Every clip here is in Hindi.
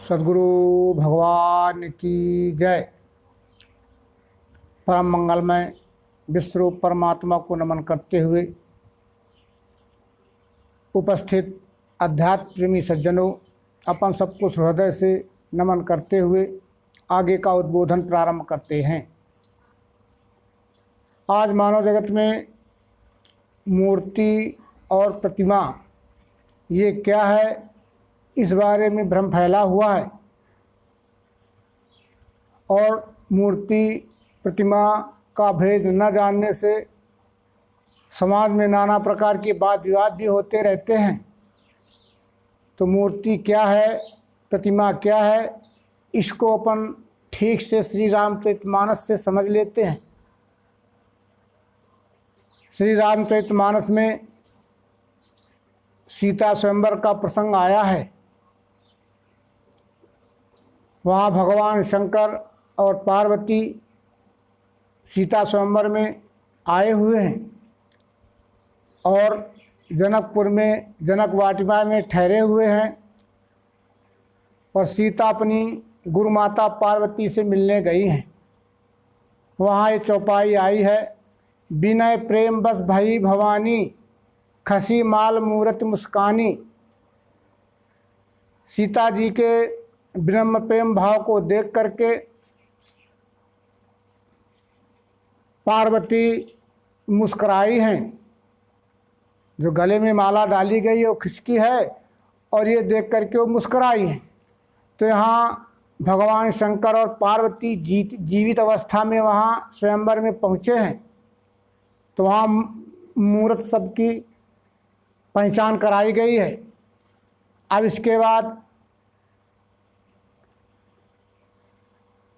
सद्गुरु भगवान की जय। परम मंगलमय विश्वरूप परमात्मा को नमन करते हुए उपस्थित अध्यात्म प्रेमी सज्जनों, अपन सबको हृदय से नमन करते हुए आगे का उद्बोधन प्रारंभ करते हैं। आज मानव जगत में मूर्ति और प्रतिमा ये क्या है, इस बारे में भ्रम फैला हुआ है और मूर्ति प्रतिमा का भेद न जानने से समाज में नाना प्रकार के वाद विवाद भी होते रहते हैं। तो मूर्ति क्या है, प्रतिमा क्या है, इसको अपन ठीक से श्री रामचरितमानस से समझ लेते हैं। श्री रामचरितमानस में सीता स्वयंवर का प्रसंग आया है। वहाँ भगवान शंकर और पार्वती सीता स्वयंवर में आए हुए हैं और जनकपुर में जनक वाटिका में ठहरे हुए हैं और सीता अपनी गुरु माता पार्वती से मिलने गई हैं। वहाँ ये चौपाई आई है, विनय प्रेम बस भई भवानी, खसी माल मूरत मुस्कानी। सीता जी के विनम्र प्रेम भाव को देख करके पार्वती मुस्कुराई हैं। जो गले में माला डाली गई है वो खिसकी है और ये देख करके वो मुस्कुराई हैं। तो यहाँ भगवान शंकर और पार्वती जीवित अवस्था में वहाँ स्वयंवर में पहुँचे हैं। तो वहाँ मूर्त शब्द की पहचान कराई गई है। अब इसके बाद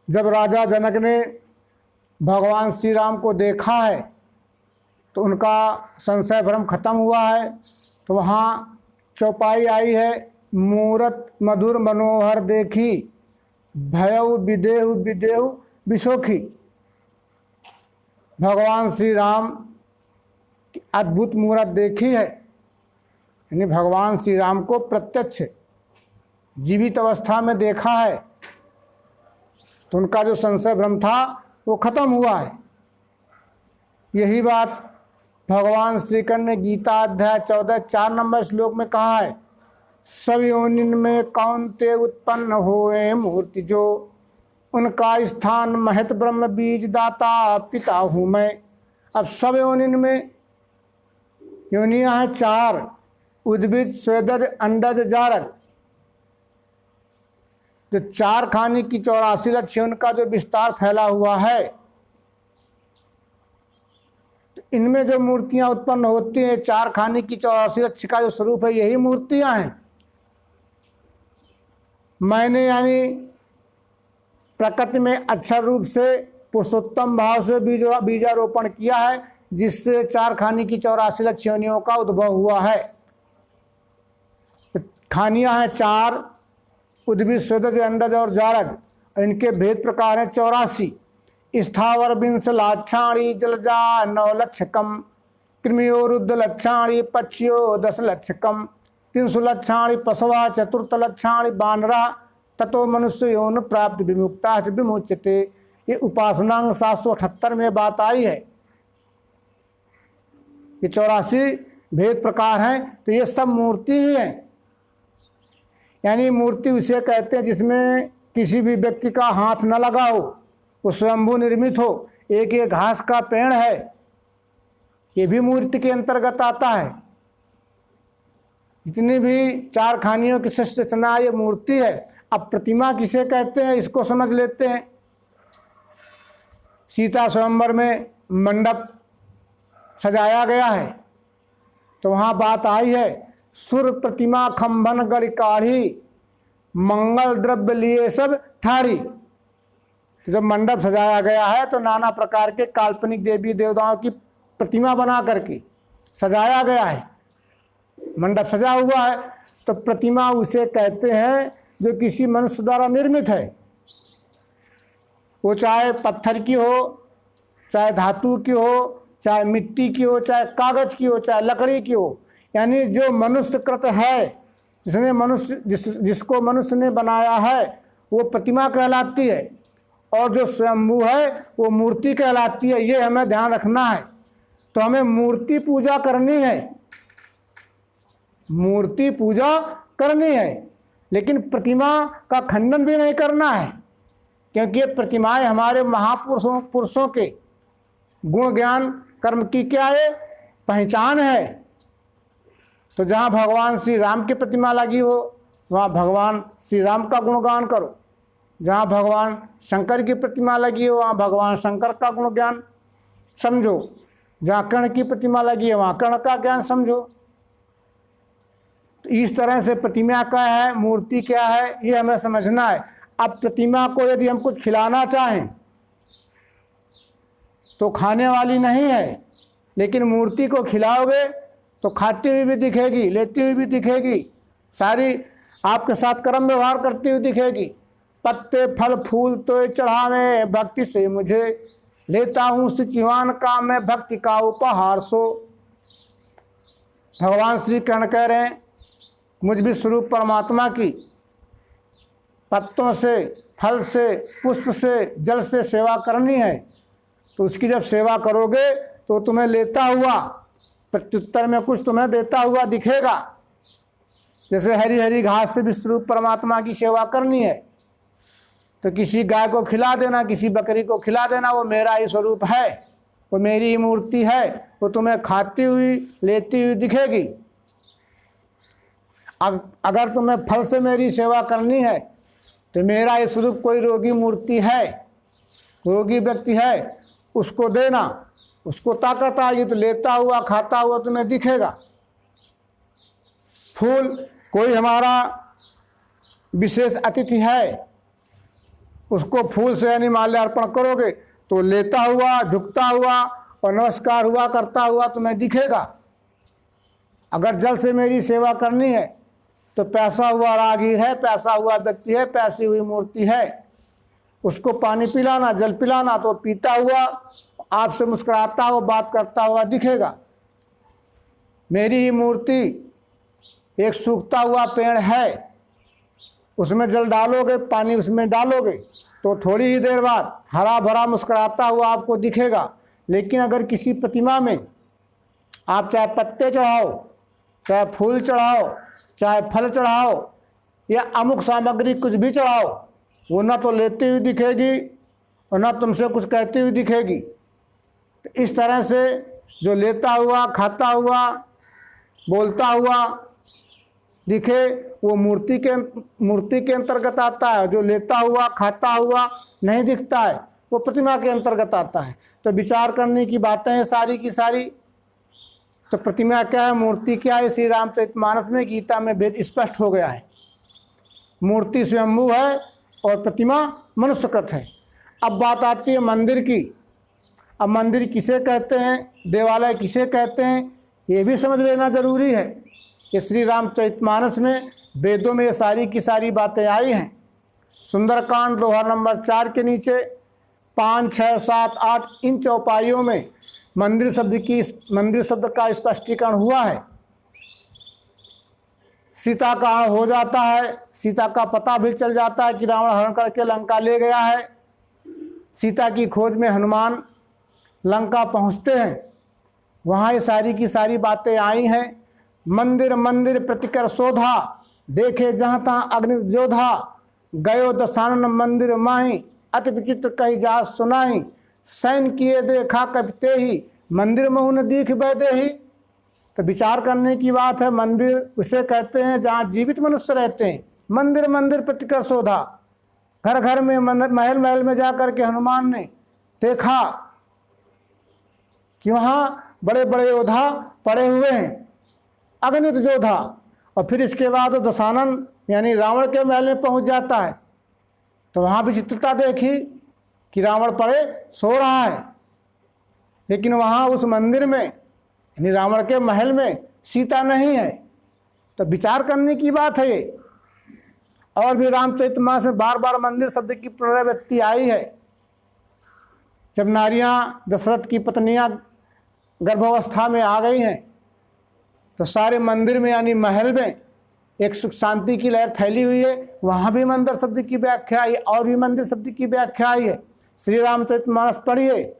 जब राजा जनक ने भगवान श्री राम को देखा है तो उनका संशय भ्रम खत्म हुआ है। तो वहाँ चौपाई आई है, मूरत मधुर मनोहर देखी, भयउ विदेहु विदेहु विशोखी। भगवान श्री राम की अद्भुत मूरत देखी है, यानी भगवान श्री राम को प्रत्यक्ष जीवित अवस्था में देखा है। तो उनका जो संशय भ्रम था वो खत्म हुआ है। यही बात भगवान श्री कृष्ण ने गीता अध्याय 14 4 नंबर श्लोक में कहा है, सब योनिन में कौनते उत्पन्न होए मूर्ति जो, उनका स्थान महत ब्रह्म बीज दाता पिता हूँ मैं। अब सब योनिन में योनियाँ हैं 4, उद्भिद स्वेदज अंडज जारज। जो 4 खाने की 84 लक्ष्य उनका जो विस्तार फैला हुआ है, तो इनमें जो मूर्तियां उत्पन्न होती हैं 4 खाने की 84 लक्ष्य का जो स्वरूप है यही मूर्तियां हैं। मैंने यानी प्रकृति में अक्षर रूप से पुरुषोत्तम भाव से बीजारोपण किया है, जिससे 4 खाने की 84 लक्ष्य योनियों का उद्भव हुआ है। खानियां हैं 4, उद्भिद स्वेदज अंडज और जारज। इनके भेद प्रकार हैं 84। स्थावर विंश लाक्षाणी जलजा 9 लक्षकम, कृमियो रुद्र लक्षाणी पक्षियो 10 लक्षकम, 300 लक्षाणी पशवा 4 लक्षाणी बानरा, ततो मनुष्य यौन प्राप्त विमुक्ता से विमुच्यते। ये उपासनांग 778 में बात आई है। ये 84 भेद प्रकार हैं। तो ये सब मूर्ति ही हैं। यानी मूर्ति उसे कहते हैं जिसमें किसी भी व्यक्ति का हाथ न लगा हो, वो स्वयंभू निर्मित हो। एक ये घास का पेड़ है, ये भी मूर्ति के अंतर्गत आता है। जितनी भी 4 खानियों की सृष्टि रचना ये मूर्ति है। अब प्रतिमा किसे कहते हैं इसको समझ लेते हैं। सीता स्वयंवर में मंडप सजाया गया है, तो वहाँ बात आई है, सुर प्रतिमा खंभन गढ़ काढ़ी, मंगल द्रव्य लिए सब ठाड़ी। तो जब मंडप सजाया गया है तो नाना प्रकार के काल्पनिक देवी देवताओं की प्रतिमा बना करके सजाया गया है, मंडप सजा हुआ है। तो प्रतिमा उसे कहते हैं जो किसी मनुष्य द्वारा निर्मित है। वो चाहे पत्थर की हो, चाहे धातु की हो, चाहे मिट्टी की हो, चाहे कागज की हो, चाहे लकड़ी की हो, यानी जो मनुष्यकृत है जिसको मनुष्य ने बनाया है वो प्रतिमा कहलाती है, और जो स्वयंभू है वो मूर्ति कहलाती है। ये हमें ध्यान रखना है। तो हमें मूर्ति पूजा करनी है, मूर्ति पूजा करनी है, लेकिन प्रतिमा का खंडन भी नहीं करना है, क्योंकि ये प्रतिमाएं हमारे महापुरुषों के गुण ज्ञान कर्म की क्या है, पहचान है। तो जहाँ भगवान श्री राम की प्रतिमा लगी हो वहाँ भगवान श्री राम का गुणगान करो, जहाँ भगवान शंकर की प्रतिमा लगी हो वहाँ भगवान शंकर का गुण ज्ञान समझो, जहाँ कर्ण की प्रतिमा लगी है वहाँ कर्ण का ज्ञान समझो। तो इस तरह से प्रतिमा क्या है, मूर्ति क्या है, ये हमें समझना है। अब प्रतिमा को यदि हम कुछ खिलाना चाहें तो खाने वाली नहीं है, लेकिन मूर्ति को खिलाओगे तो खाती हुई भी दिखेगी, लेती हुई भी दिखेगी, सारी आपके साथ कर्म व्यवहार करती हुई दिखेगी। पत्ते फल फूल तो चढ़ावे भक्ति से मुझे, लेता हूँ सिचुआन का मैं भक्ति का उपहार सो। भगवान श्री कृष्ण कह रहे हैं मुझ भी स्वरूप परमात्मा की पत्तों से, फल से, पुष्प से, जल से सेवा करनी है। तो उसकी जब सेवा करोगे तो तुम्हें लेता हुआ प्रत्युत्तर में कुछ तुम्हें देता हुआ दिखेगा। जैसे हरी हरी घास से भी स्वरूप परमात्मा की सेवा करनी है तो किसी गाय को खिला देना, किसी बकरी को खिला देना, वो मेरा ही स्वरूप है, वो मेरी ही मूर्ति है, वो तुम्हें खाती हुई लेती हुई दिखेगी। अब अगर तुम्हें फल से मेरी सेवा करनी है तो मेरा ये स्वरूप कोई रोगी मूर्ति है, रोगी व्यक्ति है, उसको देना, उसको ताकत आएगी तो लेता हुआ खाता हुआ तुम्हें दिखेगा। फूल, कोई हमारा विशेष अतिथि है उसको फूल से यानी माल्य अर्पण करोगे तो लेता हुआ, झुकता हुआ और नमस्कार हुआ करता हुआ तुम्हें दिखेगा। अगर जल से मेरी सेवा करनी है तो पैसा हुआ रागीर है, पैसा हुआ व्यक्ति है, पैसी हुई मूर्ति है, उसको पानी पिलाना, जल पिलाना तो पीता हुआ, आपसे मुस्कुराता हुआ, बात करता हुआ दिखेगा। मेरी ही मूर्ति एक सूखता हुआ पेड़ है, उसमें जल डालोगे, पानी उसमें डालोगे तो थोड़ी ही देर बाद हरा भरा मुस्कुराता हुआ आपको दिखेगा। लेकिन अगर किसी प्रतिमा में आप चाहे पत्ते चढ़ाओ, चाहे फूल चढ़ाओ, चाहे फल चढ़ाओ या अमुक सामग्री कुछ भी चढ़ाओ, वो ना तो लेती हुई दिखेगी और ना तुमसे कुछ कहती हुई दिखेगी। तो इस तरह से जो लेता हुआ, खाता हुआ, बोलता हुआ दिखे वो मूर्ति के अंतर्गत आता है। जो लेता हुआ, खाता हुआ नहीं दिखता है वो प्रतिमा के अंतर्गत आता है। तो विचार करने की बातें हैं सारी की सारी। तो प्रतिमा क्या है, मूर्ति क्या है, श्री रामचरितमानस में, गीता में भेद स्पष्ट हो गया है। मूर्ति स्वयंभू है और प्रतिमा मनुष्यकृत है। अब बात आती है मंदिर की। अब मंदिर किसे कहते हैं, देवालय किसे कहते हैं, ये भी समझ लेना जरूरी है कि श्री रामचरितमानस में, वेदों में ये सारी की सारी बातें आई हैं। सुंदरकांड दोहा नंबर 4 के नीचे 5, 6, 7, 8 इन चौपाइयों में मंदिर शब्द का स्पष्टीकरण हुआ है। सीता का हरण हो जाता है, सीता का पता भी चल जाता है कि रावण हरण करके लंका ले गया है। सीता की खोज में हनुमान लंका पहुंचते हैं, वहाँ ये सारी की सारी बातें आई हैं। मंदिर मंदिर प्रतिकर शोधा, देखे जहाँ तहाँ अग्नि जोधा, गयो दशानन मंदिर माही, अति विचित्र कही जा सुनाई, सैन किए देखा कपिते ही, मंदिर महु न दीख बैदे ही। तो विचार करने की बात है। मंदिर उसे कहते हैं जहाँ जीवित मनुष्य रहते हैं। मंदिर मंदिर प्रतिकर शोधा, घर घर में, महल महल में जाकर के हनुमान ने देखा कि वहाँ बड़े बड़े योद्धा पड़े हुए हैं, अगणित योद्धा। और फिर इसके बाद दशानन यानी रावण के महल में पहुँच जाता है तो वहाँ विचित्रता देखी कि रावण पड़े सो रहा है, लेकिन वहाँ उस मंदिर में यानी रावण के महल में सीता नहीं है। तो विचार करने की बात है ये। और भी रामचरितमानस में बार बार मंदिर शब्द की पुनरावृत्ति आई है। जब नारियां, दशरथ की पत्नियां गर्भावस्था में आ गई हैं तो सारे मंदिर में यानी महल में एक सुख शांति की लहर फैली हुई है, वहाँ भी मंदिर शब्द की व्याख्या आई और भी मंदिर शब्द की व्याख्या आई है। श्री रामचरितमानस पढ़िए,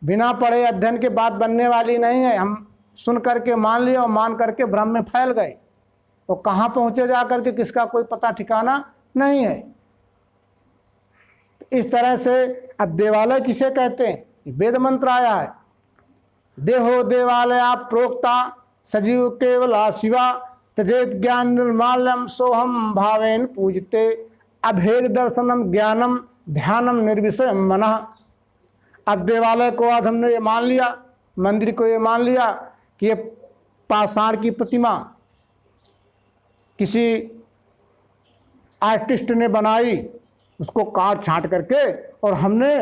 बिना पढ़े अध्ययन के बात बनने वाली नहीं है। हम सुन करके मान लिया और मान करके भ्रम में फैल गए, तो कहाँ पहुँचे जा करके किसका कोई पता ठिकाना नहीं है। इस तरह से अब देवालय किसे कहते हैं? वेद मंत्र आया है, देहो देवालया प्रोक्ता सजीव केवला शिवा तजेत ज्ञान निर्माल्यम सोहम भावेन पूजते अभेद दर्शनम ज्ञानम ध्यानम निर्विषय मनः। अब देवालय को आज हमने ये मान लिया, मंदिर को ये मान लिया कि ये पाषाण की प्रतिमा किसी आर्टिस्ट ने बनाई, उसको काट छांट करके और हमने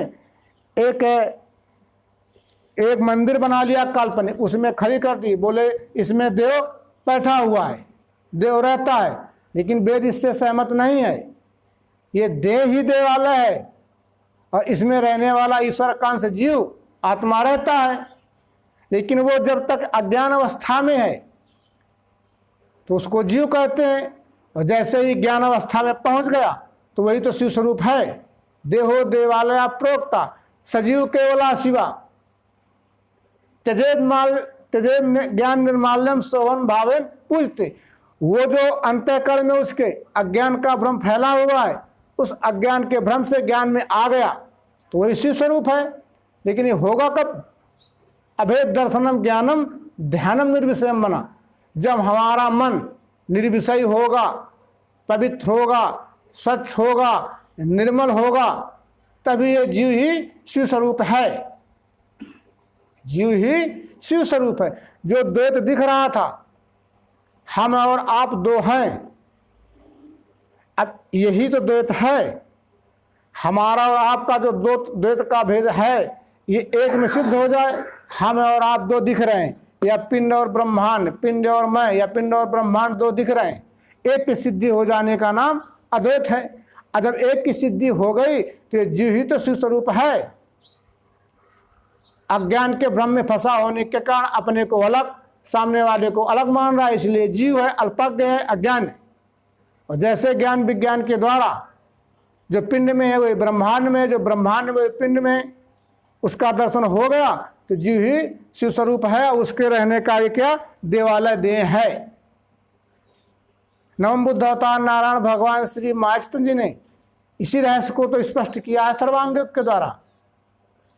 एक मंदिर बना लिया काल्पनिक, उसमें खड़ी कर दी। बोले इसमें देव बैठा हुआ है, देव रहता है, लेकिन वेद इससे सहमत नहीं है। ये देह ही देवालय है और इसमें रहने वाला ईश्वर का अंश जीव आत्मा रहता है। लेकिन वो जब तक अज्ञान अवस्था में है तो उसको जीव कहते हैं, और जैसे ही ज्ञान अवस्था में पहुंच गया तो वही तो शिव स्वरूप है। देहो देवालय प्रोक्ता सजीव केवला शिवा त्यजेत ज्ञान निर्माल्यम सोहन भावेन पूजते। वो जो अंतःकरण में उसके अज्ञान का भ्रम फैला हुआ है, उस अज्ञान के भ्रम से ज्ञान में आ गया तो वही शिव स्वरूप है। लेकिन ये होगा कब? अभेद दर्शनम ज्ञानम ध्यानम निर्विषय मना। जब हमारा मन निर्विषय होगा, पवित्र होगा, स्वच्छ होगा, निर्मल होगा, तभी ये जीव ही शिव स्वरूप है। जीव ही शिव स्वरूप है। जो द्वैत दिख रहा था, हम और आप दो हैं, अब यही तो द्वैत है। हमारा और आपका जो द्वैत का भेद है, ये एक में सिद्ध हो जाए। हम और आप दो दिख रहे हैं, या पिंड और ब्रह्मांड, पिंड और मैं, या पिंड और ब्रह्मांड दो दिख रहे हैं, एक की सिद्धि हो जाने का नाम अद्वैत है। और जब एक की सिद्धि हो गई तो ये जीव ही तो शिव स्वरूप है। अज्ञान के भ्रम में फंसा होने के कारण अपने को अलग, सामने वाले को अलग मान रहा है, इसलिए जीव है, अल्पज्ञ है, अज्ञान है। और जैसे ज्ञान विज्ञान के द्वारा जो पिंड में है वही ब्रह्मांड में, जो ब्रह्मांड में पिंड में, उसका दर्शन हो गया तो जीव ही शिव स्वरूप है। उसके रहने का ये क्या देवालय देह है। नवम बुद्ध अवतार नारायण भगवान श्री महाचतुन जी ने इसी रहस्य को तो स्पष्ट किया है सर्वांग योग के द्वारा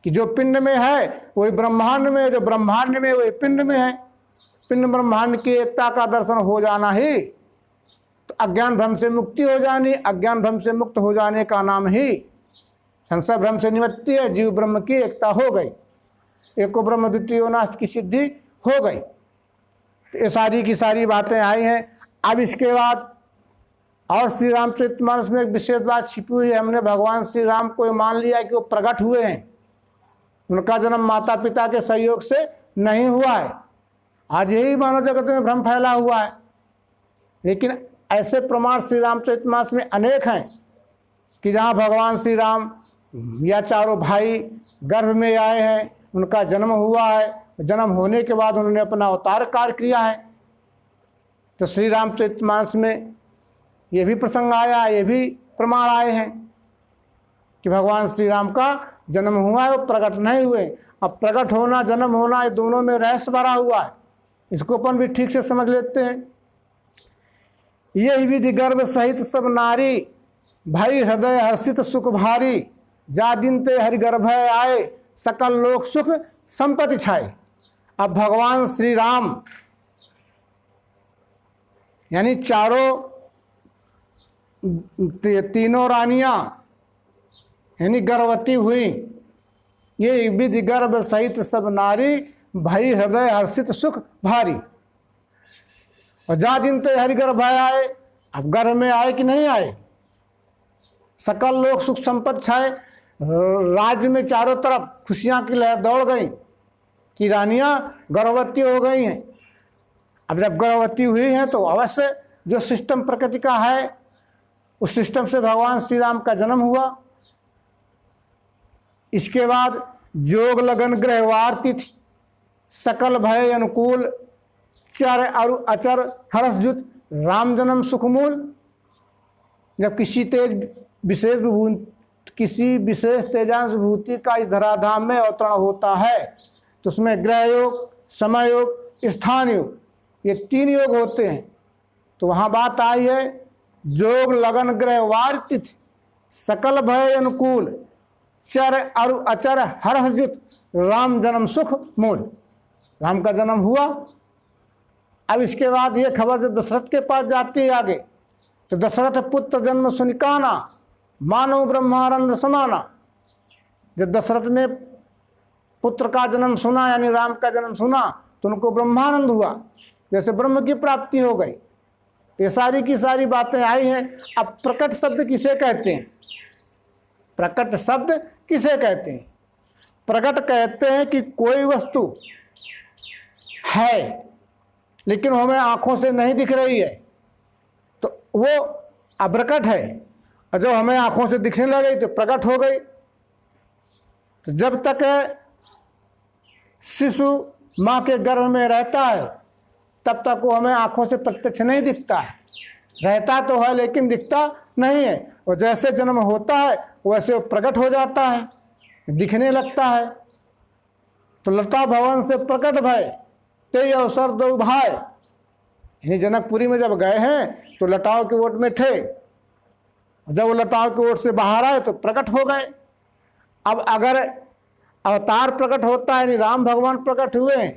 कि जो पिंड में है वही ब्रह्मांड में, जो ब्रह्मांड में वही पिंड में है। पिंड ब्रह्मांड की एकता का दर्शन हो जाना ही तो अज्ञान भ्रम से मुक्ति हो जानी। अज्ञान भ्रम से मुक्त हो जाने का नाम ही संशय भ्रम से निवृत्ति है। जीव ब्रह्म की एकता हो गई, एको ब्रह्म द्वितीयो नास्ति की सिद्धि हो गई। तो ये सारी की सारी बातें आई हैं। अब इसके बाद और श्री रामचरितमानस में एक विशेष बात छिपी हुई है। हमने भगवान श्री राम को मान लिया कि वो प्रकट हुए हैं, उनका जन्म माता पिता के सहयोग से नहीं हुआ है। आज यही मानव जगत में भ्रम फैला हुआ है, लेकिन ऐसे प्रमाण श्री रामचरितमानस में अनेक हैं कि जहाँ भगवान श्री राम या चारों भाई गर्भ में आए हैं, उनका जन्म हुआ है, जन्म होने के बाद उन्होंने अपना अवतार कार्य किया है। तो श्री रामचरितमानस में ये भी प्रसंग आया, ये भी प्रमाण आए हैं कि भगवान श्री राम का जन्म हुआ है, वो प्रकट नहीं हुए। अब प्रकट होना, जन्म होना, ये दोनों में रहस्य भरा हुआ है। इसको अपन भी ठीक से समझ लेते हैं। यही विधि गर्भ सहित सब नारी, भाई हृदय हर्षित सुख भारी, जा दिन ते हरि गर्भ आए, सकल लोक सुख संपत्ति छाए। अब भगवान श्री राम यानी चारों तीनों रानियां यानी गर्भवती हुई। ये विधि गर्भ सहित सब नारी, भई हृदय हर्षित सुख भारी। और जा दिन ते हरि गर्भ आए, अब गर्भ में आए कि नहीं आए, सकल लोग सुख संपत्ति छाए। राज्य में चारों तरफ खुशियां की लहर दौड़ गई कि रानियां गर्भवती हो गई हैं। अब जब गर्भवती हुई हैं तो अवश्य जो सिस्टम प्रकृति का है उस सिस्टम से भगवान श्री राम का जन्म हुआ। इसके बाद जोग लगन ग्रहवार तिथि सकल भय अनुकूल चर अरु अचर हर्षजुत राम जन्म सुख मूल। जब किसी विशेष तेजांश विभूति का इस धराधाम में अवतरण होता है तो उसमें ग्रह योग, समय योग, स्थान योग, ये 3 योग होते हैं। तो वहाँ बात आई है जोग लगन ग्रह वार तिथि सकल भय अनुकूल चर अरु अचर हर्षजित राम जन्म सुख मूल। राम का जन्म हुआ। अब इसके बाद ये खबर जब दशरथ के पास जाती है आगे, तो दशरथ पुत्र जन्म सुनिकाना मानव ब्रह्मानंद समाना। जब दशरथ ने पुत्र का जन्म सुना यानी राम का जन्म सुना तो उनको ब्रह्मानंद हुआ, जैसे ब्रह्म की प्राप्ति हो गई। ये सारी की सारी बातें आई हैं। अब प्रकट शब्द किसे कहते हैं? प्रकट शब्द किसे कहते हैं? प्रकट कहते हैं कि कोई वस्तु है लेकिन हमें आंखों से नहीं दिख रही है तो वो अप्रकट है, और जब हमें आंखों से दिखने लगी तो प्रकट हो गई। तो जब तक शिशु माँ के गर्भ में रहता है तब तक वो हमें आंखों से प्रत्यक्ष नहीं दिखता है। रहता तो है लेकिन दिखता नहीं है। और जैसे जन्म होता है वैसे वो प्रकट हो जाता है, दिखने लगता है। तो लता भवन से प्रकट भय ते अवसर दो भाई। यानी जनकपुरी में जब गए हैं तो लताओं की ओट में थे, जब वो लताओं की ओट से बाहर आए तो प्रकट हो गए। अब अगर अवतार प्रकट होता है यानी राम भगवान प्रकट हुए हैं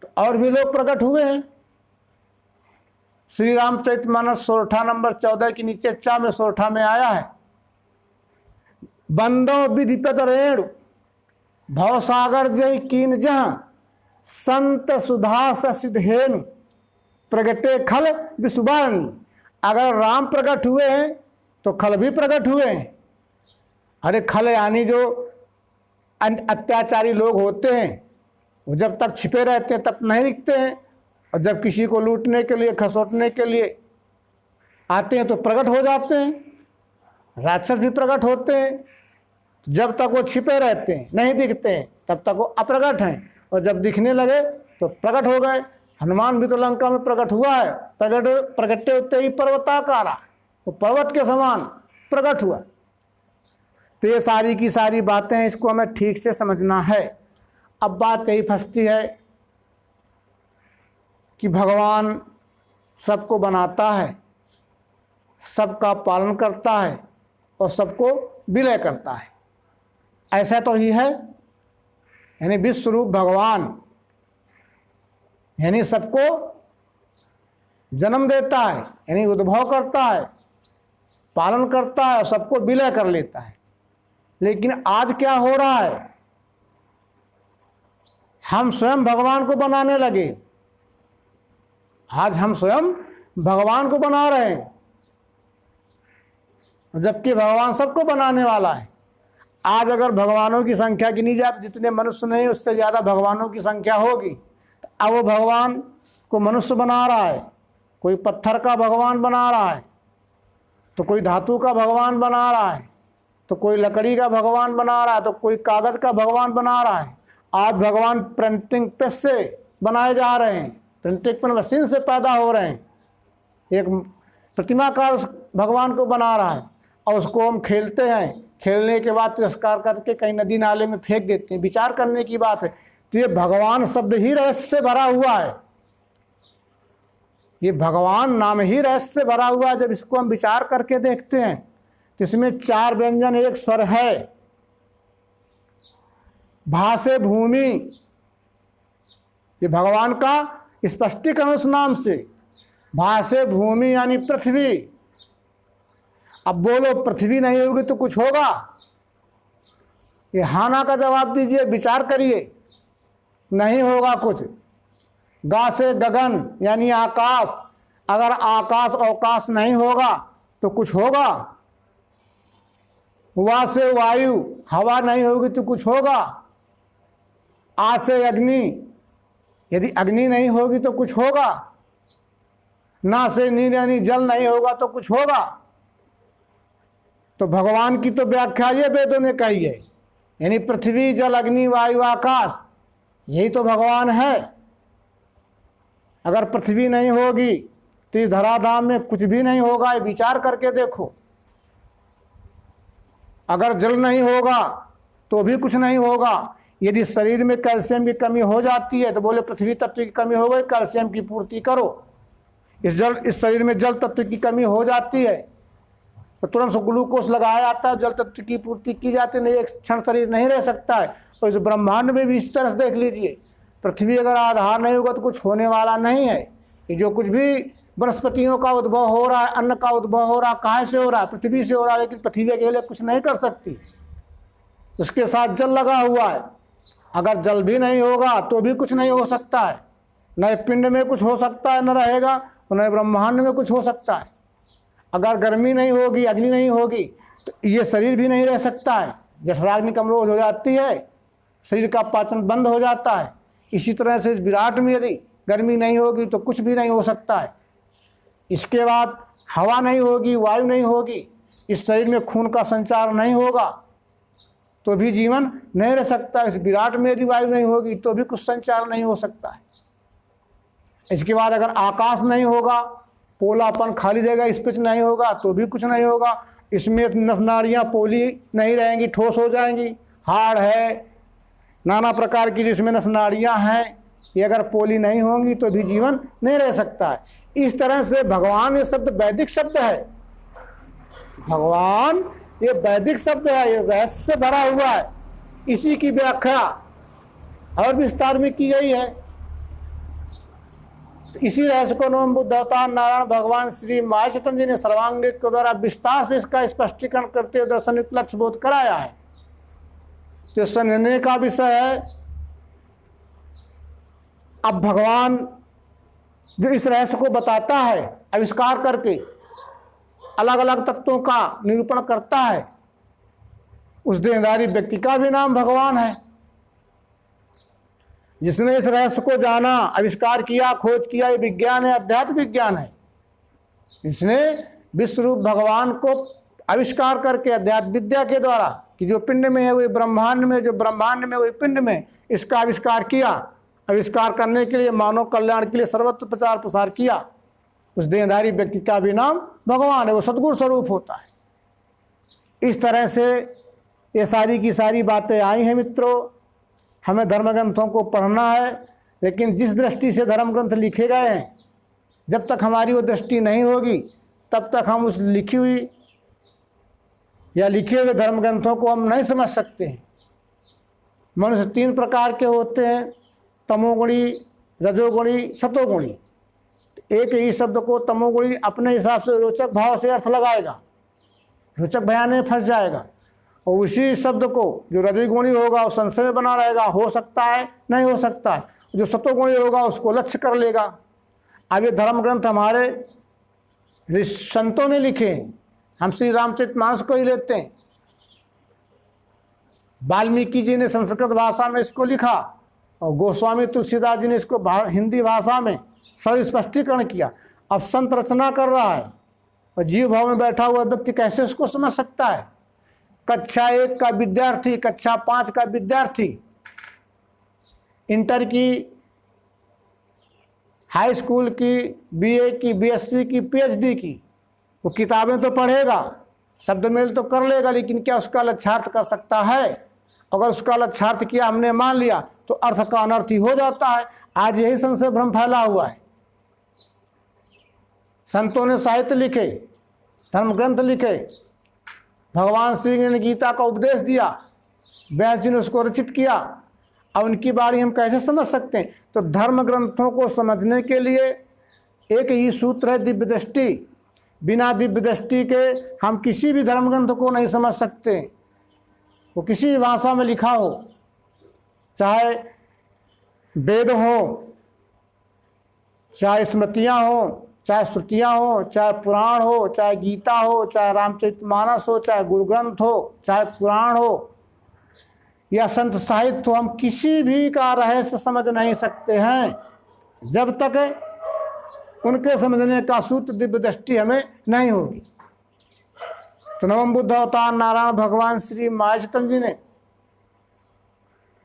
तो और भी लोग प्रकट हुए हैं। श्री रामचरितमानस सोरठा नंबर 14 के नीचे चा में सोरठा में आया है, बंदो विधिपत रेणु भवसागर जय कीन जहां संत सुधा सिद्धेनु प्रगटे खल विसुबारणी। अगर राम प्रकट हुए हैं तो खल भी प्रकट हुए हैं। अरे खल यानी जो अत्याचारी लोग होते हैं वो जब तक छिपे रहते हैं तब नहीं दिखते हैं, और जब किसी को लूटने के लिए खसोटने के लिए आते हैं तो प्रकट हो जाते हैं। राक्षस भी प्रकट होते हैं। जब तक वो छिपे रहते हैं नहीं दिखते हैं तब तक वो अप्रकट हैं, और जब दिखने लगे तो प्रकट हो गए। हनुमान भी तो लंका में प्रकट हुआ है। प्रकटे होते ही पर्वताकारा, वो पर्वत के समान प्रकट हुआ। तो ये सारी की सारी बातें हैं, इसको हमें ठीक से समझना है। अब बात यही फंसती है कि भगवान सबको बनाता है, सबका पालन करता है और सबको विलय करता है। ऐसा तो ही है, यानी विश्व रूप भगवान यानी सबको जन्म देता है, यानी उद्भव करता है, पालन करता है और सबको विलय कर लेता है। लेकिन आज क्या हो रहा है, हम स्वयं भगवान को बनाने लगे। आज हम स्वयं भगवान को बना रहे हैं, जबकि भगवान सबको बनाने वाला है। आज अगर भगवानों की संख्या गिनी जाए तो जितने मनुष्य नहीं उससे ज़्यादा भगवानों की संख्या होगी। अब वो भगवान को मनुष्य बना रहा है, कोई पत्थर का भगवान बना रहा है, तो कोई धातु का भगवान बना रहा है, तो कोई लकड़ी का भगवान बना रहा है, तो कोई कागज़ का भगवान बना रहा है। आज भगवान प्रिंटिंग प्रेस से बनाए जा रहे हैं, प्रिंटिंग मशीन से पैदा हो रहे हैं। एक प्रतिमाकार उस भगवान को बना रहा है और उसको हम खेलते हैं, खेलने के बाद तिरस्कार करके कहीं नदी नाले में फेंक देते हैं। विचार करने की बात है। तो ये भगवान शब्द ही रहस्य से भरा हुआ है, ये भगवान नाम ही रहस्य से भरा हुआ है। जब इसको हम विचार करके देखते हैं तो इसमें 4 व्यंजन 1 स्वर है। भासे भूमि, ये भगवान का स्पष्टीकरण उस नाम से। भासे भूमि यानी पृथ्वी। अब बोलो पृथ्वी नहीं होगी तो कुछ होगा? ये हाँ ना का जवाब दीजिए, विचार करिए। नहीं होगा कुछ। गा से गगन यानी आकाश, अगर आकाश अवकाश नहीं होगा तो कुछ होगा? वा से वायु, हवा नहीं होगी तो कुछ होगा? आ से अग्नि, यदि अग्नि नहीं होगी तो कुछ होगा? ना से नीर यानी जल नहीं होगा तो कुछ होगा? तो भगवान की तो व्याख्या ये वेदों ने कही है, यानी पृथ्वी जल अग्नि वायु आकाश, यही तो भगवान है। अगर पृथ्वी नहीं होगी तो इस धराधाम में कुछ भी नहीं होगा, ये विचार करके देखो। अगर जल नहीं होगा तो भी कुछ नहीं होगा। यदि शरीर में कैल्शियम की कमी हो जाती है तो बोले पृथ्वी तत्व की कमी हो गई, कैल्शियम की पूर्ति करो। इस शरीर में जल तत्व की कमी हो जाती है तो तुरंत ग्लूकोज लगाया जाता है, जल तत्व की पूर्ति की जाती है, नहीं एक क्षण शरीर नहीं रह सकता है। और इस ब्रह्मांड में भी इस तरह से देख लीजिए, पृथ्वी अगर आधार नहीं होगा तो कुछ होने वाला नहीं है। ये जो कुछ भी वनस्पतियों का उद्भव हो रहा है, अन्न का उद्भव हो रहा है, कहाँ से हो रहा है? पृथ्वी से हो रहा है। लेकिन पृथ्वी अकेले कुछ नहीं कर सकती, उसके साथ जल लगा हुआ है। अगर जल भी नहीं होगा तो भी कुछ नहीं हो सकता है। न पिंड में कुछ हो सकता है, न रहेगा, न ब्रह्मांड में कुछ हो सकता है। अगर गर्मी नहीं होगी, अग्नि नहीं होगी तो ये शरीर भी नहीं रह सकता है। जठराग्नि कमजोर हो जाती है, शरीर का पाचन बंद हो जाता है। इसी तरह से इस विराट में यदि गर्मी नहीं होगी तो कुछ भी नहीं हो सकता है। इसके बाद हवा नहीं होगी, वायु नहीं होगी, इस शरीर में खून का संचार नहीं होगा तो भी जीवन नहीं रह सकता। इस विराट में यदि वायु नहीं होगी तो भी कुछ संचार नहीं हो सकता है। इसके बाद अगर आकाश नहीं होगा, पोलापन खाली जगह स्पेस नहीं होगा तो भी कुछ नहीं होगा। इसमें नस नाड़ियाँ पोली नहीं रहेंगी, ठोस हो जाएंगी। हाड़ है, नाना प्रकार की जिसमें नस नाड़ियाँ हैं, ये अगर पोली नहीं होंगी तो भी जीवन नहीं रह सकता है। इस तरह से भगवान ये शब्द वैदिक शब्द है। भगवान ये वैदिक शब्द है, ये रहस्य से भरा हुआ है। इसी की व्याख्या और विस्तार में की गई है। इसी रहस्य को नवम बुद्ध अवतार नारायण भगवान श्री महावीर चैतन्य जी ने सर्वांग के द्वारा विस्तार से इसका स्पष्टीकरण करते हुए दर्शनिक लक्ष्य बोध कराया है। तो समझने का विषय है। अब भगवान जो इस रहस्य को बताता है, आविष्कार करके अलग अलग तत्वों का निरूपण करता है, उस देहधारी व्यक्ति का भी नाम भगवान है। जिसने इस रहस्य को जाना, आविष्कार किया, खोज किया, ये विज्ञान है, अध्यात्म विज्ञान है। इसने विश्व रूप भगवान को आविष्कार करके अध्यात्म विद्या के द्वारा कि जो पिंड में है वही ब्रह्मांड में, जो ब्रह्मांड में वही पिंड में, इसका आविष्कार किया। आविष्कार करने के लिए मानव कल्याण के लिए सर्वत्र प्रचार प्रसार किया। उस देहधारी व्यक्ति का भी नाम भगवान है, वो सद्गुरु स्वरूप होता है। इस तरह से ये सारी की सारी बातें आई हैं मित्रों। हमें धर्म ग्रंथों को पढ़ना है, लेकिन जिस दृष्टि से धर्म ग्रंथ लिखे गए हैं, जब तक हमारी वो दृष्टि नहीं होगी तब तक हम उस लिखी हुई या लिखे हुए धर्म ग्रंथों को हम नहीं समझ सकते हैं। मनुष्य 3 प्रकार के होते हैं, तमोगुणी, रजोगुणी, सतोगुणी। एक ही शब्द को तमोगुणी अपने हिसाब से रोचक भाव से अर्थ लगाएगा, रोचक बयान में फंस जाएगा, और उसी शब्द को जो रजोगुणी होगा वो संशय में बना रहेगा, हो सकता है, नहीं हो सकता है। जो सतोगुणी होगा उसको लक्ष्य कर लेगा। अब ये धर्म ग्रंथ हमारे संतों ने लिखे हैं। हम श्री रामचरितमानस को ही लेते हैं। वाल्मीकि जी ने संस्कृत भाषा में इसको लिखा और गोस्वामी तुलसीदास जी ने इसको हिंदी भाषा में सरल स्पष्टीकरण किया। अब संत रचना कर रहा है और जीव भाव में बैठा हुआ व्यक्ति कैसे उसको समझ सकता है? कक्षा 1 का विद्यार्थी, कक्षा 5 का विद्यार्थी, इंटर की, हाई स्कूल की, बीए की, बीएससी की, पीएचडी की, वो किताबें तो पढ़ेगा, शब्द मेल तो कर लेगा, लेकिन क्या उसका लक्ष्यार्थ कर सकता है? अगर उसका लक्ष्यार्थ किया, हमने मान लिया, तो अर्थ का अनर्थ ही हो जाता है। आज यही संशय भ्रम फैला हुआ है। संतों ने साहित्य लिखे, धर्म ग्रंथ लिखे, भगवान श्री ने गीता का उपदेश दिया, व्यास जी ने उसको रचित किया। अब उनकी बारी हम कैसे समझ सकते हैं? तो धर्म ग्रंथों को समझने के लिए एक ही सूत्र है, दिव्य दृष्टि। बिना दिव्य दृष्टि के हम किसी भी धर्म ग्रंथ को नहीं समझ सकते। वो किसी भी भाषा में लिखा हो, चाहे वेद हो, चाहे स्मृतियाँ हो, चाहे श्रुतियाँ हो, चाहे पुराण हो, चाहे गीता हो, चाहे रामचरितमानस हो, चाहे गुरु ग्रंथ हो, चाहे पुराण हो या संत साहित्य हो, हम किसी भी का रहस्य समझ नहीं सकते हैं जब तक उनके समझने का सूत्र दिव्य दृष्टि हमें नहीं होगी। तो नवम बुद्ध अवतार नारायण भगवान श्री महावीर चैतन्य जी ने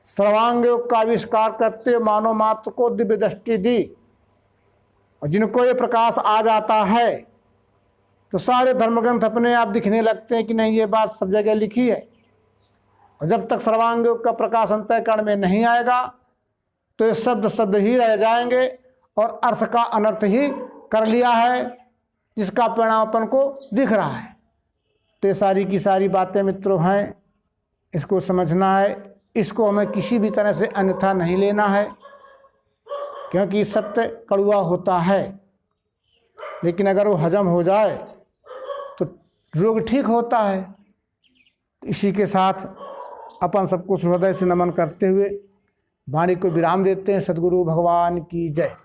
सर्वांग योग का आविष्कार करते मानव मात्र को दिव्य दृष्टि दी। और जिनको ये प्रकाश आ जाता है तो सारे धर्मग्रंथ अपने आप दिखने लगते हैं कि नहीं, ये बात सब जगह लिखी है। और जब तक सर्वांग योग का प्रकाश अंतःकरण में नहीं आएगा तो ये शब्द शब्द ही रह जाएंगे और अर्थ का अनर्थ ही कर लिया है, जिसका परिणाम अपन को दिख रहा है। तो ये सारी की सारी बातें मित्रों हैं, इसको समझना है, इसको हमें किसी भी तरह से अन्यथा नहीं लेना है, क्योंकि सत्य कड़वा होता है, लेकिन अगर वो हजम हो जाए तो रोग ठीक होता है। इसी के साथ अपन सबको हृदय से नमन करते हुए वाणी को विराम देते हैं। सद्गुरु भगवान की जय।